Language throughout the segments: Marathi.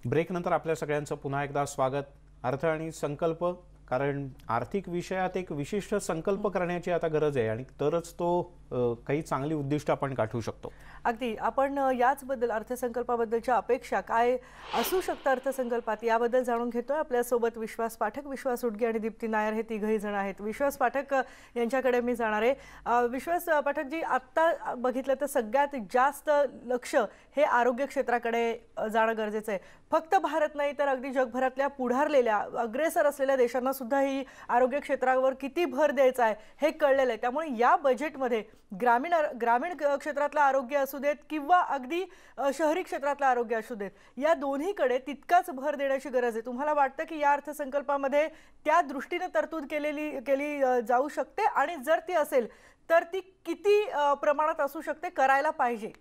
ब्रेकनंतर आपल्या सगळ्यांचं पुन्हा एकदा स्वागत. अर्थ आणि संकल्प, कारण आर्थिक विषयात एक विशिष्ट संकल्प करण्याची आता गरज आहे आणि तरच तो काही चांगली उद्दिष्ट आपण गाठू शकतो. अगदी आपण याचबद्दल अर्थसंकल्पाबद्दलच्या अपेक्षा काय असू शकतं अर्थसंकल्पात याबद्दल जाणून घेतोय. आपल्यासोबत विश्वास पाठक, विश्वास उडगे आणि दीप्ती नायर हे तिघही जण आहेत. विश्वास पाठक यांच्याकडे मी जाणार आहे. विश्वास पाठकजी, आत्ता बघितलं तर सगळ्यात जास्त लक्ष हे आरोग्य क्षेत्राकडे जाणं गरजेचं आहे. फक्त भारत नाही तर अगदी जगभरातल्या पुढारलेल्या अग्रेसर असलेल्या देशांना सुद्धा ही आरोग्य क्षेत्रावर किती भर द्यायचा आहे हे कळलेलं आहे. त्यामुळे या बजेटमध्ये ग्रामीण क्षेत्रातलं आरोग्य असू देत किंवा अगदी शहरी क्षेत्रातलं आरोग्य असू देत, या दोन्हीकडे तितकाच भर देण्याची गरज आहे. तुम्हाला वाटतं की या अर्थसंकल्पामध्ये त्या दृष्टीने तरतूद केली जाऊ शकते, आणि जर ती असेल तर ती किती प्रमाणात असू शकते, करायला पाहिजे?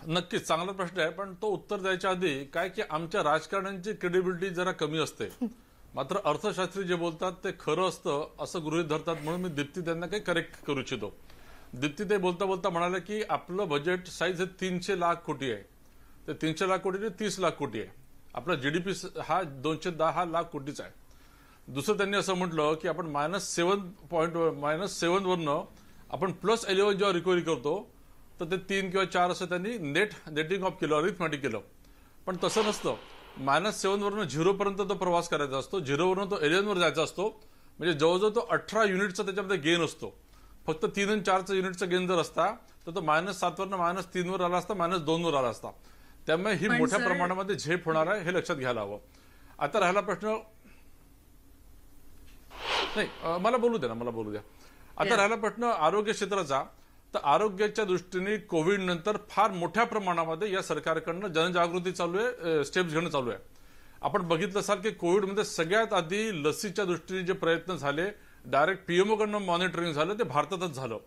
नक्कीच चांगला प्रश्न आहे, पण तो उत्तर द्यायच्या आधी काय की आमच्या राजकारण्यांची क्रेडिबिलिटी जरा कमी असते. मात्र अर्थशास्त्री जे बोलतात ते खरं असतं असं गृहीत धरतात, म्हणून मी दीप्ती त्यांना काही करेक्ट करू इच्छितो. दीप्ती ते बोलता बोलता म्हणाले की आपलं बजेट साईज हे 300 लाख कोटी आहे. ते 300 लाख कोटी 30 लाख कोटी आहे. आपला जीडीपी हा 210 लाख कोटीचा आहे. दुसरं त्यांनी असं म्हटलं की आपण -7 वरनं आपण +11 जेव्हा रिकव्हरी करतो तर ते 3 किंवा 4 असं त्यांनी नेटिंग ऑफ केलं, अरिथमॅटिक केलं. पण तसं नसतं. -7 वरनं 0 पर्यंत तो प्रवास करायचा असतो. 0 वरनं तो 11 वर जायचा असतो. म्हणजे जवळजवळ तो 18 युनिटचा त्याच्यामध्ये गेन असतो. फक्त 3 आणि 4चा युनिटचा गेन जर असता तर तो -7 वरनं -3 वर आला असता, -2 वर आला असता. त्यामुळे ही मोठ्या प्रमाणामध्ये झेप होणार आहे हे लक्षात घ्यायला हवं. आता राहिला प्रश्न, नाही मला बोलू द्या. आता राहिला प्रश्न आरोग्य क्षेत्राचा. तर आरोग्याच्या दृष्टीने कोविड नंतर फार मोठ्या प्रमाणामध्ये या सरकारकडनं जनजागृती चालू आहे, स्टेप्स घेणं चालू आहे. आपण बघितलं असाल की कोविडमध्ये सगळ्यात आधी लसीच्या दृष्टीने जे प्रयत्न झाले, डायरेक्ट पीएमओ कडनं मॉनिटरिंग झालं, ते भारतातच झालं.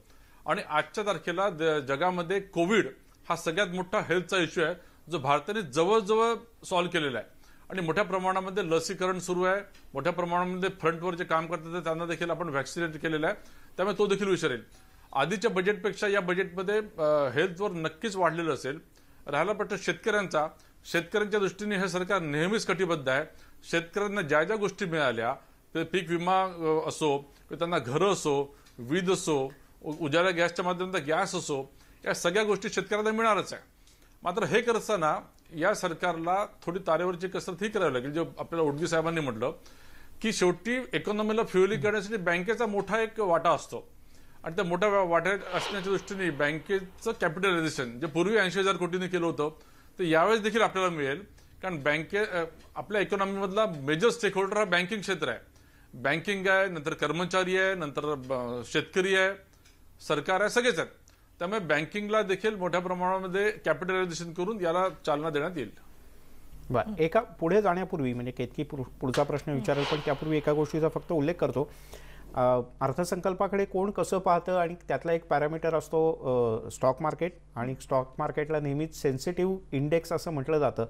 आणि आजच्या तारखेला जगामध्ये कोविड हा सगळ्यात मोठा हेल्थचा इश्यू आहे, जो भारताने जवळजवळ सॉल्व्ह केलेला आहे. आणि मोठ्या प्रमाणामध्ये लसीकरण सुरू आहे. मोठ्या प्रमाणामध्ये फ्रंटवर जे काम करतात त्यांना देखील आपण व्हॅक्सिनेट केलेलं आहे. त्यामुळे तो देखील विचारेल. आधीच्या बजेटपेक्षा या बजेटमध्ये हेल्थवर नक्कीच वाढलेलं असेल. राहिला प्रश्न शेतकऱ्यांचा. शेतकऱ्यांच्या दृष्टीने हे सरकार नेहमीच कटिबद्ध आहे. शेतकऱ्यांना ज्या ज्या गोष्टी मिळाल्या, ते पीक विमा असो, त्यांना घरं असो, वीज असो, उजाला गॅसच्या माध्यमातून गॅस असो, या सगळ्या गोष्टी शेतकऱ्यांना मिळणारच आहे. मात्र हे करत असताना या सरकारला थोडी तारेवरची कसरत ही करावी लागेल. जे आपल्याला उडगी साहेबांनी म्हटलं की शेवटी इकॉनॉमीला फ्युअलिंग करण्यासाठी बँकेचा मोठा एक वाटा असतो. आणि त्या मोठ्या वाट्या असण्याच्या दृष्टीने बँकेचं कॅपिटलायझेशन जे पूर्वी 80,000 कोटींनी केलं होतं ते यावेळेस देखील आपल्याला मिळेल. कारण आपल्या इकॉनॉमीमधला मेजर स्टेक होल्डर हा बँकिंग क्षेत्र आहे. बँकिंग आहे, नंतर कर्मचारी आहे, नंतर शेतकरी आहे, सरकार आहे, सगळेच आहेत. त्यामुळे बँकिंगला देखील मोठ्या प्रमाणामध्ये कॅपिटलायझेशन करून याला चालना देण्यात येईल. बरं, एका पुढे जाण्यापूर्वी म्हणजे केतकी पुढचा प्रश्न विचारेल, पण त्यापूर्वी एका गोष्टीचा फक्त उल्लेख करतो. अर्थसंकल्पाकडे कोण कसं पाहतं, आणि त्यातला एक पॅरामीटर असतो स्टॉक मार्केट. आणि स्टॉक मार्केटला नेहमीच सेन्सिटिव्ह इंडेक्स असं म्हटलं जातं.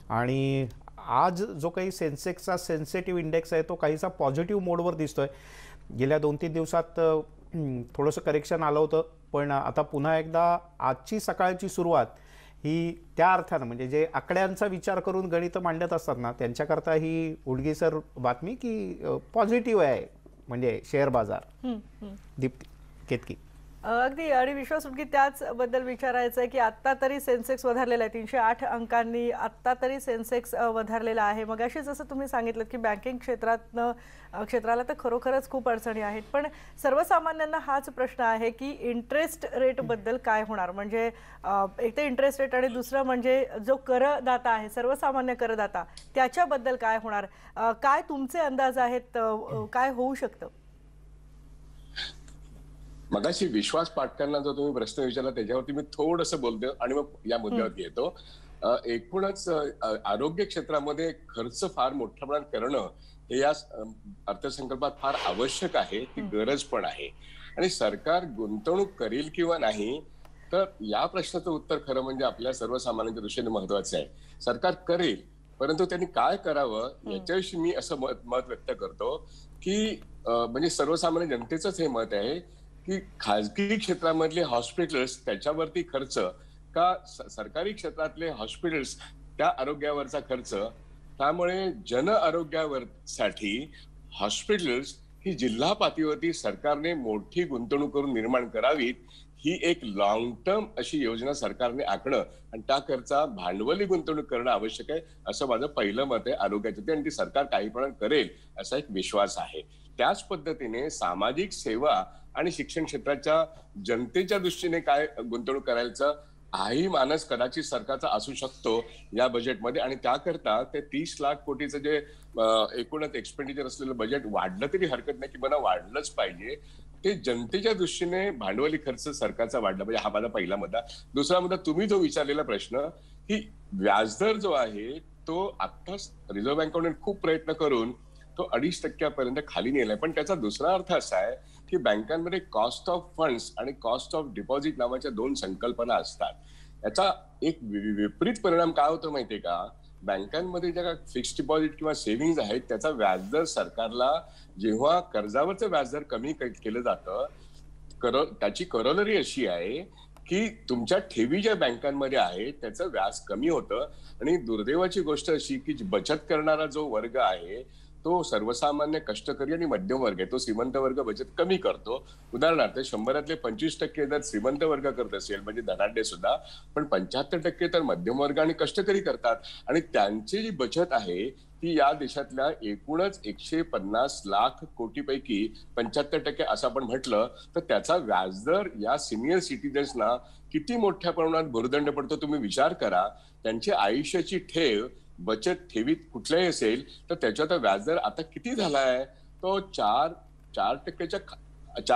आणि आज जो काही सेन्सेक्सचा सेन्सिटिव्ह इंडेक्स आहे तो काहीसा पॉझिटिव्ह मोडवर दिसतोय. गेल्या 2-3 दिवसात थोडंसं करेक्शन आलं होतं, पण आता पुन्हा एकदा आजची सकाळची सुरुवात ही त्या अर्थानं, म्हणजे जे आकड्यांचा विचार करून गणितं मांडत असतात ना, त्यांच्याकरता ही उडगीसर बातमी की पॉझिटिव्ह आहे म्हणजे शेअर बाजार. दीप्ती, केतकी. अगदी. आणि विश्वास उडगी, त्याच बद्दल विचारायचं आहे की आत्ता तरी सेन्सेक्स वधारलेला आहे. 308 अंकांनी आत्ता तरी सेन्सेक्स वधारलेला आहे. मग अशी जसं तुम्ही सांगितलं की बँकिंग क्षेत्राला तर खरोखरच खूप अडचणी आहेत. पण सर्वसामान्यांना हाच प्रश्न आहे की इंटरेस्ट रेटबद्दल काय होणार. म्हणजे एक तर इंटरेस्ट रेट, आणि दुसरं म्हणजे जो करदाता आहे, सर्वसामान्य करदाता, त्याच्याबद्दल काय होणार. काय तुमचे अंदाज आहेत, काय होऊ शकतं? मगाशी विश्वास पाटकांना जो तुम्ही प्रश्न विचारला त्याच्यावरती मी थोडंसं बोलतो आणि मग या मुद्द्यावर येतो. एकूणच आरोग्य क्षेत्रामध्ये खर्च फार मोठ्या प्रमाणात करणं हे या अर्थसंकल्पात फार आवश्यक आहे, ती गरज पण आहे. आणि सरकार गुंतवणूक करेल किंवा नाही, तर या प्रश्नाचं उत्तर खरं म्हणजे आपल्या सर्वसामान्यांच्या दृष्टीने महत्वाचं आहे. सरकार करेल, परंतु त्यांनी काय करावं याच्याविषयी मी असं मत व्यक्त करतो की म्हणजे सर्वसामान्य जनतेचंच हे मत आहे की खाजगी क्षेत्रामधले हॉस्पिटल्स त्याच्यावरती खर्च का सरकारी क्षेत्रातले हॉस्पिटल्स त्या आरोग्यावरचा खर्च, त्यामुळे जन आरोग्यासाठी हॉस्पिटल्स ही जिल्हा पातळीवरती सरकारने मोठी गुंतवणूक करून निर्माण करावीत, ही एक लॉंग टर्म अशी योजना सरकारने आखणं आणि त्याकरता भांडवली गुंतवणूक करणं आवश्यक आहे, असं माझं पहिलं मत आहे आरोग्याचं. आणि ती सरकार काही प्रमाणात करेल असा एक विश्वास आहे. त्याच पद्धतीने सामाजिक सेवा आणि शिक्षण क्षेत्राच्या जनतेच्या दृष्टीने काय गुंतवणूक करायचं हाही मानस कदाचित सरकारचा असू शकतो या बजेटमध्ये. आणि त्याकरता ते 30 लाख कोटीचं जे एकूणच एक्सपेंडिचर असलेलं बजेट वाढलं तरी हरकत नाही, किंवा वाढलंच पाहिजे. ते जनतेच्या दृष्टीने भांडवली खर्च सरकारचा वाढला पाहिजे, हा माझा पहिला मुद्दा. दुसरा मुद्दा, तुम्ही जो विचारलेला प्रश्न की व्याजदर जो आहे तो आत्ताच रिझर्व्ह बँकेने खूप प्रयत्न करून तो 2.5% खाली नेलाय. पण त्याचा दुसरा अर्थ असा आहे की बँकांमध्ये कॉस्ट ऑफ फंड्स आणि कॉस्ट ऑफ डिपॉझिट नावाच्या 2 संकल्पना असतात. याचा एक विपरीत परिणाम काय होतो माहितीये का, बँकांमध्ये ज्या फिक्स्ड डिपॉझिट किंवा सेव्हिंग्ज आहेत त्याचा व्याजदर सरकारला, जेव्हा कर्जावरचं व्याजदर कमी केलं जातं, त्याची करोलरी अशी आहे की तुमच्या ठेवी ज्या बँकांमध्ये आहेत त्याचं व्याज कमी होतं. आणि दुर्दैवाची गोष्ट अशी की बचत करणारा जो वर्ग आहे तो सर्वसामान्य कष्टकरी आणि मध्यम वर्ग आहे, तो श्रीमंत वर्ग बचत कमी करतो. उदाहरणार्थ 100 25% जर श्रीमंत वर्ग करत असेल म्हणजे धनाढ्य सुद्धा, पण 75% तर मध्यम वर्ग आणि कष्टकरी करतात. आणि त्यांची जी बचत आहे ती या देशातल्या एकूणच 150 लाख कोटीपैकी 75% असं आपण म्हटलं तर त्याचा व्याजदर या सिनियर सिटीजन्सना किती मोठ्या प्रमाणात भुर्दंड पडतो तुम्ही विचार करा. त्यांची आयुष्याची ठेव बचत ठेवीत कुठल्याही असेल तर त्याच्यात व्याजदर आता किती झालाय, तो 4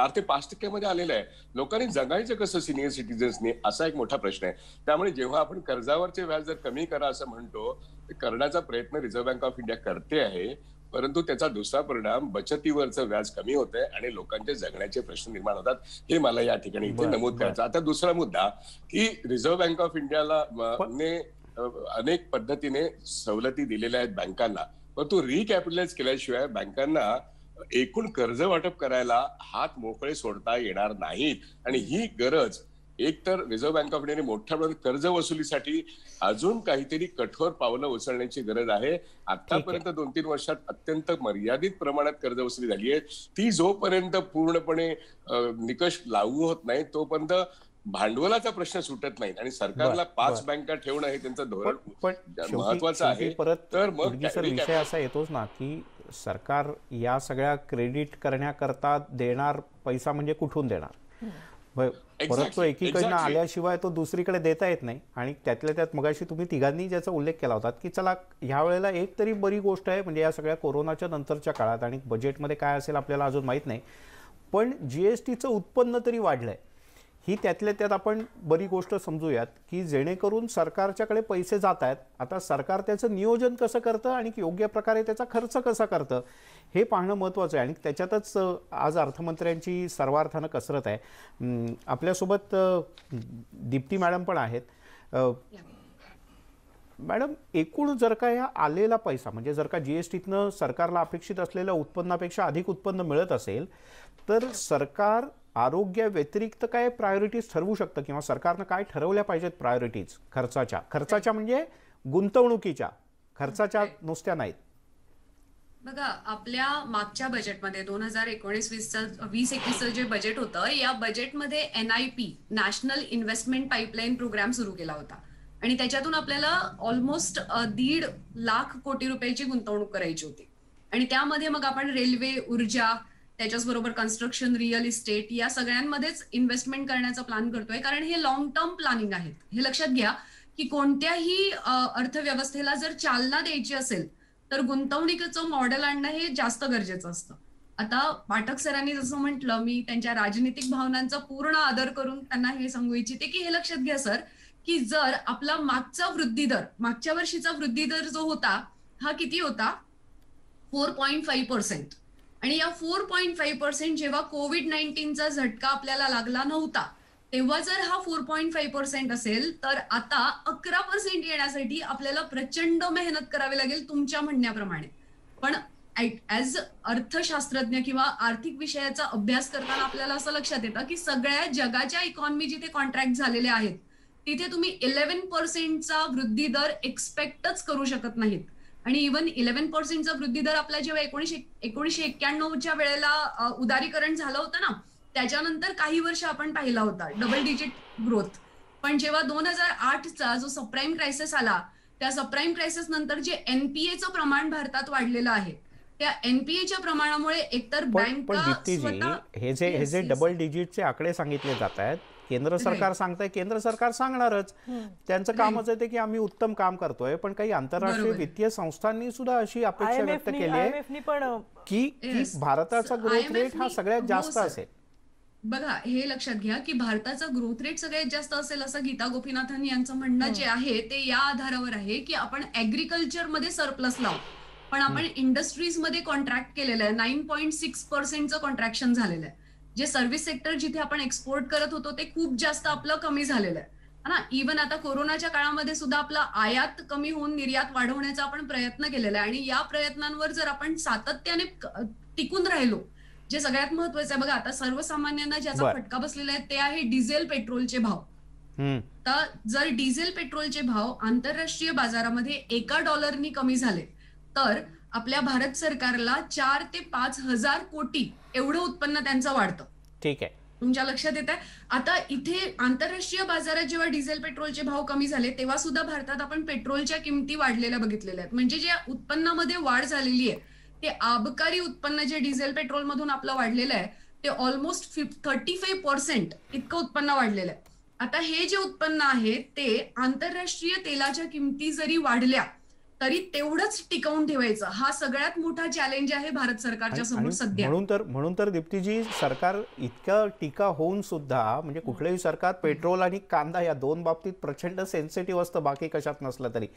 ते 5% मध्ये आलेला आहे. लोकांनी जगायचं कसं सिनियर सिटीजन्सनी, असा एक मोठा प्रश्न आहे. त्यामुळे जेव्हा आपण कर्जावरचे व्याजदर कमी करा असं म्हणतो, ते करण्याचा प्रयत्न रिझर्व्ह बँक ऑफ इंडिया करते आहे, परंतु त्याचा दुसरा परिणाम बचतीवरचं व्याज कमी होत आहे आणि लोकांचे जगण्याचे प्रश्न निर्माण होतात. हे मला या ठिकाणी इथे नमूद करायचं. आता दुसरा मुद्दा की रिझर्व्ह बँक ऑफ इंडियाला अनेक पद्धतीने सवलती दिलेल्या आहेत बँकांना, परंतु रिकॅपिटलाइज केल्याशिवाय बँकांना एकूण कर्ज वाटप करायला हात मोकळे सोडता येणार नाहीत. आणि ही गरज एक तर रिझर्व्ह बँक ऑफ इंडियाने मोठ्या प्रमाणात कर्ज वसुलीसाठी अजून काहीतरी कठोर पावलं उचलण्याची गरज आहे. आतापर्यंत 2-3 वर्षात अत्यंत मर्यादित प्रमाणात कर्ज वसुली झाली आहे. ती जोपर्यंत पूर्णपणे निकष लागू होत नाही तोपर्यंत भांडवलाचा प्रश्न सुटत नाही. आणि सरकारला 5 बँका ठेवणं हे त्यांचं धोरण महत्वाचं आहे. तर मग विषय असा येतोच ना की सरकार या सगळ्या क्रेडिट करण्याकरता देणार पैसा म्हणजे कुठून देणार, परत तो एकीकडनं आल्याशिवाय तो दुसरीकडे देता येत नाही. आणि त्यातल्या त्यात मगाशी तुम्ही तिघांनी ज्याचा उल्लेख केला होता की चला ह्या वेळेला एक तरी बरी गोष्ट आहे, म्हणजे या सगळ्या कोरोनाच्या नंतरच्या काळात आणि बजेटमध्ये काय असेल आपल्याला अजून माहीत नाही, पण जीएसटीचं उत्पन्न तरी वाढलंय, ही त्यातल्या त्यात आपण बरी गोष्ट समजूयात की जेणेकरून सरकारच्याकडे पैसे जात आहेत. आता सरकार त्याचं नियोजन कसं करतं आणि योग्य प्रकारे त्याचा खर्च कसा करतं हे पाहणं महत्त्वाचं आहे. आणि त्याच्यातच आज अर्थमंत्र्यांची सर्वार्थानं कसरत आहे. आपल्यासोबत दीप्ती मॅडम पण आहेत. मॅडम, एकूण जर का या आलेला पैसा म्हणजे जर का जीएसटीतनं सरकारला अपेक्षित असलेल्या उत्पन्नापेक्षा अधिक उत्पन्न मिळत असेल तर सरकार आरोग्या व्यतिरिक्त काय प्रायोरिटीज ठरवू शकतं, किंवा सरकारनं काय ठरवल्या पाहिजेत प्रायोरिटीज खर्चाच्या म्हणजे गुंतवणुकीच्या खर्चाच्या नुसत्या नाहीत. बघा, आपल्या मागच्या बजेटमध्ये 2019-2021चं जे बजेट होतं, या बजेटमध्ये NIP national investment pipeline program सुरू केला होता आणि त्याच्यातून आपल्याला ऑलमोस्ट 1.5 लाख कोटी रुपयाची गुंतवणूक करायची होती. आणि त्यामध्ये मग आपण रेल्वे, ऊर्जा, त्याच्याचबरोबर कन्स्ट्रक्शन, रिअल इस्टेट या सगळ्यांमध्येच इन्व्हेस्टमेंट करण्याचा प्लॅन करतोय, कारण हे लॉंग टर्म प्लॅनिंग आहेत. हे लक्षात घ्या की कोणत्याही अर्थव्यवस्थेला जर चालना द्यायची असेल तर गुंतवणुकीचं मॉडेल आणणं हे जास्त गरजेचं असतं. आता पाठक सरांनी जसं म्हटलं, मी त्यांच्या राजनीतिक भावनांचा पूर्ण आदर करून त्यांना हे सांगू इच्छिते की हे लक्षात घ्या सर की जर आपला मागचा वृद्धी दर, मागच्या वर्षीचा वृद्धी दर जो होता हा किती होता, 4.5%. आणि या 4.5% जेव्हा कोविड-19चा झटका आपल्याला लागला नव्हता तेव्हा जर हा 4.5% असेल तर आता 11% येण्यासाठी आपल्याला प्रचंड मेहनत करावी लागेल तुमच्या म्हणण्याप्रमाणे. पण ऍज अर्थशास्त्रज्ञ किंवा आर्थिक विषयाचा अभ्यास करताना आपल्याला असं लक्षात येतं की सगळ्या जगाच्या इकॉनॉमी जिथे कॉन्ट्रॅक्ट झालेल्या आहेत तिथे तुम्ही 11%चा वृद्धी दर एक्सपेक्टच करू शकत नाहीत. आणि इव्हन 11%चा वृद्धी दर आपला जेव्हा 1991च्या वेळेला उदारीकरण झालं होतं ना, त्याच्यानंतर काही वर्ष आपण पाहिला होता डबल डिजिट ग्रोथ. पण जेव्हा 2008चा जो सबप्राईम क्रायसिस आला, त्या सबप्राईम क्रायसिस नंतर जे एनपीएचं प्रमाण भारतात वाढलेलं आहे, त्या एनपीएच्या प्रमाणामुळे एकतर पण बँका दीप्तीजी, हे जे डबल डिजिटचे आकडे सांगितले जात आहेत, केंद्र सरकार सांगतंय, केंद्र सरकार सांगणारच, त्यांचं कामच आहे की आम्ही उत्तम काम करतोय. पण काही आंतरराष्ट्रीय वित्तीय संस्थांनी सुद्धा अशी अपेक्षा व्यक्त केली आहे की भारताचा ग्रोथ रेट हा सगळ्यात जास्त असेल. बघा, हे लक्षात घ्या की भारताचा ग्रोथ रेट सगळ्यात जास्त असेल असं गीता गोपीनाथन यांचं म्हणणं जे आहे ते या आधारावर आहे की आपण ऍग्रिकल्चर मध्ये सरप्लस लावू, पण आपण इंडस्ट्रीज मध्ये कॉन्ट्रॅक्ट केलेलं आहे. 9.6%चं कॉन्ट्रॅक्शन झालेलं आहे. जे सर्व्हिस सेक्टर जिथे आपण एक्सपोर्ट करत होतो ते खूप जास्त आपलं कमी झालेलं आहे ना. इव्हन आता कोरोनाच्या काळामध्ये सुद्धा आपला आयात कमी होऊन निर्यात वाढवण्याचा आपण प्रयत्न केलेला आहे. आणि या प्रयत्नांवर जर आपण सातत्याने टिकून राहिलो, जे सगळ्यात महत्वाचं आहे. बघा, आता सर्वसामान्यांना ज्याचा फटका बसलेला आहे ते आहे डिझेल पेट्रोलचे भाव. तर जर डिझेल पेट्रोलचे भाव आंतरराष्ट्रीय बाजारामध्ये $1 कमी झाले तर आपल्या भारत सरकारला 4 ते 5 हजार कोटी एवढं उत्पन्न त्यांचं वाढतं. ठीक आहे, तुमच्या लक्षात येत आहे. आता इथे आंतरराष्ट्रीय बाजारात जेव्हा डिझेल पेट्रोलचे भाव कमी झाले तेव्हा सुद्धा भारतात आपण पेट्रोलच्या किमती वाढलेल्या बघितलेल्या आहेत. म्हणजे जे उत्पन्नामध्ये वाढ झालेली आहे ते आबकारी उत्पन्न जे डिझेल पेट्रोल मधून आपलं वाढलेलं आहे ते ऑलमोस्ट 35% इतकं उत्पन्न वाढलेलं आहे. आता हे जे उत्पन्न आहे ते आंतरराष्ट्रीय तेलाच्या किमती जरी वाढल्या तरी तेवढंच टिकवून ठेवायचं, हा सगळ्यात मोठा चॅलेंज आहे भारत सरकारच्या समोर सध्या. म्हणून तर दीप्तीजी, सरकार इतकं टीका होऊन सुद्धा, म्हणजे कुठलंही सरकार पेट्रोल आणि कांदा या दोन बाबतीत प्रचंड सेन्सिटिव्ह असतं, बाकी कशात नसलं तरी,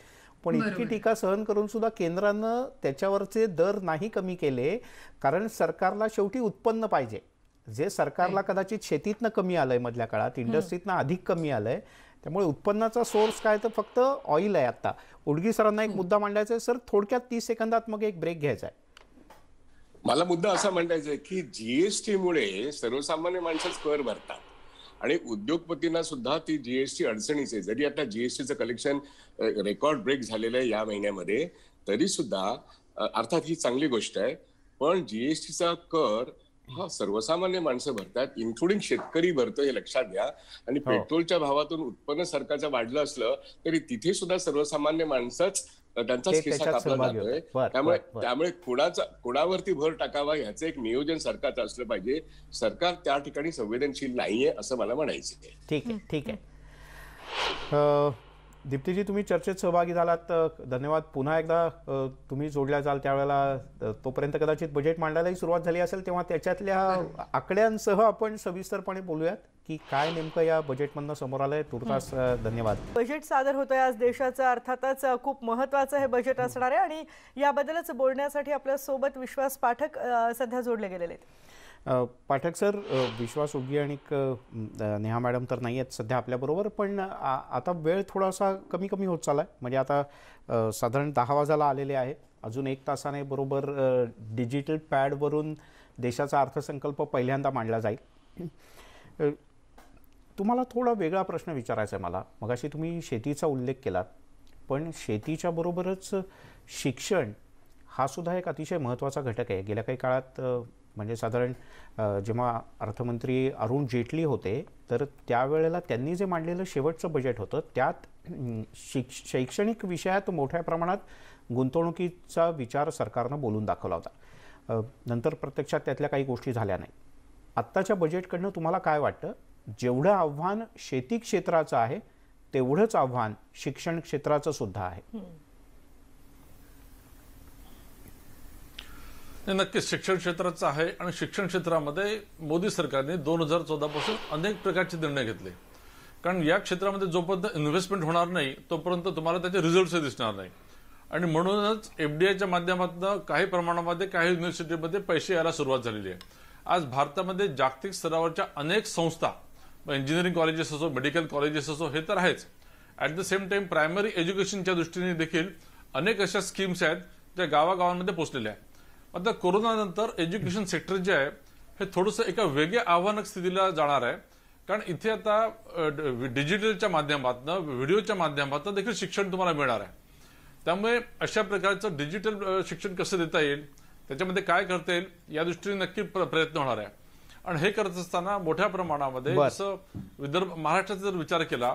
पण इतकी टीका सहन करून सुद्धा केंद्रानं त्याच्यावरचे दर नाही कमी केले. कारण सरकारला शेवटी उत्पन्न पाहिजे. जे सरकारला कदाचित शेतीतनं कमी आलंय, मधल्या काळात इंडस्ट्रीतनं अधिक कमी आलंय, त्यामुळे उत्पन्नाचा सोर्स काय तर फक्त ऑइल आहे. आता उडगी सरांना एक मुद्दा मांडायचा आहे सर, थोडक्यात 30 सेकंदात, मग एक ब्रेक घ्यायचा आहे. मला मुद्दा असा मांडायचा आहे की जीएसटी मुळे सर्वसामान्य माणसंच कर भरतात आणि उद्योगपतींना सुद्धा ती जीएसटी अडचणीच आहे. जरी आता जीएसटीचं कलेक्शन रेकॉर्ड ब्रेक झालेलं आहे या महिन्यामध्ये, तरी सुद्धा अर्थात ही चांगली गोष्ट आहे, पण जीएसटीचा कर हा सर्वसामान्य माणसं भरतात, इन्क्लुडिंग शेतकरी भरतो, हे लक्षात घ्या. आणि पेट्रोलच्या भावातून उत्पन्न सरकारचं वाढलं असलं तरी तिथे सुद्धा सर्वसामान्य माणसंच त्यांचाच खिस्सा कापला जातोय. त्यामुळे कुणावरती भर टाकावा ह्याचं एक नियोजन सरकारचं असलं पाहिजे. सरकार त्या ठिकाणी संवेदनशील नाहीये असं मला म्हणायचं आहे. ठीक आहे. दीप्तीजी, तुम्ही चर्चेत सहभागी झालात, धन्यवाद. पुन्हा एकदा तुम्ही जोडल्या जाल त्यावेळेला, तोपर्यंत कदाचित बजेट मांडायलाही सुरुवात झाली असेल, तेव्हा त्याच्यातल्या आकड्यांसह आपण सविस्तरपणे बोलूयात की काय नेमकं या बजेटमधनं समोर आलंय. तुर्तास धन्यवाद. बजेट सादर होतंय आज देशाचं, अर्थातच खूप महत्त्वाचं हे बजेट असणार आहे आणि याबद्दलच बोलण्यासाठी आपल्या सोबत विश्वास पाठक सध्या जोडले गेलेले आहेत. पाठक सर, विश्वास उडगी आणि नेहा मॅडम तर नाही आहेत सध्या आपल्याबरोबर, पण आता वेळ थोडासा कमी होत चालला आहे. म्हणजे आता साधारण 10 वाजायला आलेले आहे. अजून 1 तासाने बरोबर डिजिटल पॅडवरून देशाचा अर्थसंकल्प पहिल्यांदा मांडला जाईल. तुम्हाला थोडा वेगळा प्रश्न विचारायचा आहे मला. मगाशी तुम्ही शेतीचा उल्लेख केलात, पण शेतीच्या बरोबरच शिक्षण हा सुद्धा एक अतिशय महत्त्वाचा घटक आहे. गेल्या काही काळात, म्हणजे साधारण जेव्हा अर्थमंत्री अरुण जेटली होते तर त्यावेळेला त्यांनी जे मांडलेलं शेवटचं बजेट होतं त्यात शैक्षणिक विषयात मोठ्या प्रमाणात गुंतवणुकीचा विचार सरकारनं बोलून दाखवला होता. नंतर प्रत्यक्षात त्यातल्या काही गोष्टी झाल्या नाही. आत्ताच्या बजेटकडनं तुम्हाला काय वाटतं, जेवढं आव्हान शेती क्षेत्राचं आहे तेवढंच आव्हान शिक्षण क्षेत्राचं सुद्धा आहे? नक्कीच शिक्षण क्षेत्राचं आहे. आणि शिक्षण क्षेत्रामध्ये मोदी सरकारने 2014 पासून अनेक प्रकारचे निर्णय घेतले. कारण या क्षेत्रामध्ये जोपर्यंत इन्व्हेस्टमेंट होणार नाही तोपर्यंत तुम्हाला त्याचे रिझल्ट दिसणार नाही. आणि म्हणूनच एफडीआयच्या माध्यमातून काही प्रमाणामध्ये काही युनिव्हर्सिटीमध्ये पैसे यायला सुरुवात झालेली आहे. आज भारतामध्ये जागतिक स्तरावरच्या अनेक संस्था, इंजिनिअरिंग कॉलेजेस असो, मेडिकल कॉलेजेस असो, हे तर आहेच. At the same time primary एज्युकेशनच्या दृष्टीने देखील अनेक अशा स्कीम्स आहेत ज्या गावागावांमध्ये पोहोचलेल्या आहेत. आता कोरोनानंतर एज्युकेशन सेक्टर जे आहे हे थोडंसं एका वेगळ्या आव्हानक स्थितीला जाणार आहे. कारण इथे आता डिजिटलच्या माध्यमातून, व्हिडिओच्या माध्यमातून देखील शिक्षण तुम्हाला मिळणार आहे. त्यामुळे अशा प्रकारचं डिजिटल शिक्षण कसं देता येईल, त्याच्यामध्ये काय करता येईल, या दृष्टीने नक्की प्रयत्न होणार आहे. आणि हे करत असताना मोठ्या प्रमाणामध्ये जसं महाराष्ट्राचा जर विचार केला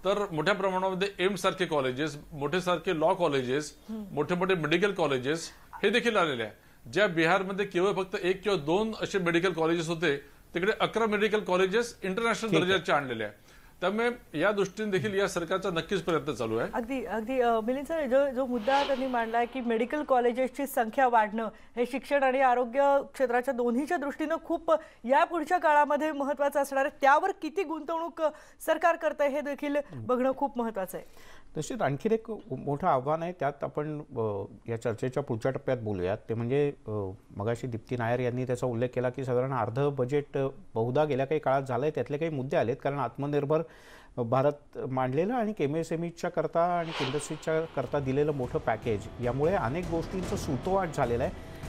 तर मोठ्या प्रमाणामध्ये एम्स सारखे कॉलेजेस, मोठे सारखे लॉ कॉलेजेस, मोठे मोठे मेडिकल कॉलेजेस हे देखील आलेले आहे. ज्या बिहारमध्ये केवळ फक्त 1 किंवा 2 असे मेडिकल कॉलेजेस होते, तिकडे 11 मेडिकल कॉलेजेस इंटरनॅशनल दर्जाचे आणलेले आहे. त्यामुळे या दृष्टीने देखील या सरकारचा नक्कीच प्रयत्न चालू आहे. अगदी मिलिंद सर, जो मुद्दा त्यांनी मांडलाय की मेडिकल कॉलेजेसची संख्या वाढणं हे शिक्षण आणि आरोग्य क्षेत्राच्या दोन्हीच्या दृष्टीनं खूप या पुढच्या काळामध्ये महत्त्वाचं असणार आहे. त्यावर किती गुंतवणूक सरकार करतंय हे देखील बघणं खूप महत्त्वाचं आहे. तसेच आणखीन एक मोठं आव्हान आहे, त्यात आपण या चर्चेच्या पुढच्या टप्प्यात बोलूयात. ते म्हणजे मगाशी दीप्ती नायर यांनी त्याचा उल्लेख केला की साधारण अर्ध बजेट बहुधा गेल्या काही काळात झालंय. त्यातले काही मुद्दे आलेत, कारण आत्मनिर्भर भारत मांडलेलं आणि MSMEच्या करता आणि इंडस्ट्रीच्या करता दिलेलं मोठं पॅकेज, यामुळे अनेक गोष्टींचं सुतोवाट झालेलं आहे.